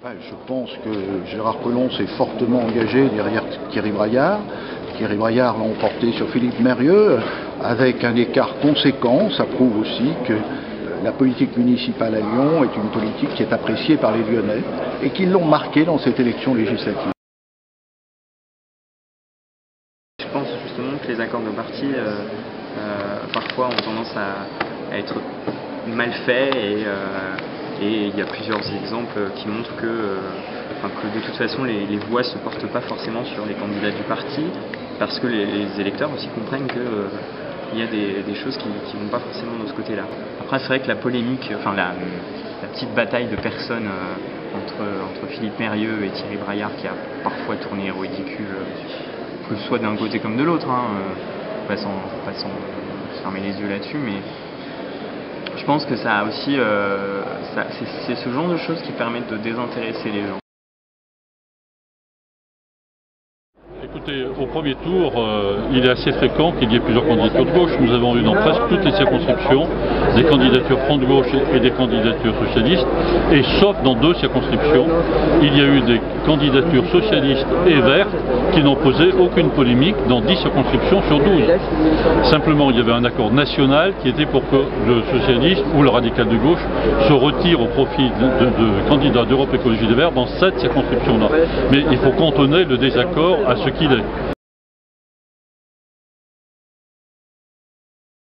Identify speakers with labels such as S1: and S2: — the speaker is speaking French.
S1: Je pense que Gérard Collomb s'est fortement engagé derrière Thierry Braillard. Thierry Braillard l'a emporté sur Philippe Mérieux avec un écart conséquent. Ça prouve aussi que la politique municipale à Lyon est une politique qui est appréciée par les Lyonnais et qu'ils l'ont marqué dans cette élection législative.
S2: Je pense justement que les accords de parti parfois ont tendance à être mal faits et il y a plusieurs exemples qui montrent que de toute façon les voix ne se portent pas forcément sur les candidats du parti parce que les électeurs aussi comprennent qu'il y a des choses qui ne vont pas forcément de ce côté-là. Après c'est vrai que la polémique, la petite bataille de personnes entre Philippe Mérieux et Thierry Braillard qui a parfois tourné au ridicule, que ce soit d'un côté comme de l'autre, faut pas s'en fermer les yeux là-dessus, mais je pense que ça a aussi, c'est ce genre de choses qui permettent de désintéresser les gens.
S3: Écoutez, au premier tour, il est assez fréquent qu'il y ait plusieurs candidatures de gauche. Nous avons eu dans presque toutes les circonscriptions des candidatures front de gauche et des candidatures socialistes. Et sauf dans 2 circonscriptions, il y a eu des candidatures socialistes et vertes qui n'ont posé aucune polémique dans 10 circonscriptions sur 12. Simplement, il y avait un accord national qui était pour que le socialiste ou le radical de gauche se retire au profit de candidats d'Europe Écologie Les Verts dans cette circonscription-là. Mais il faut cantonner le désaccord à ce qu'il est.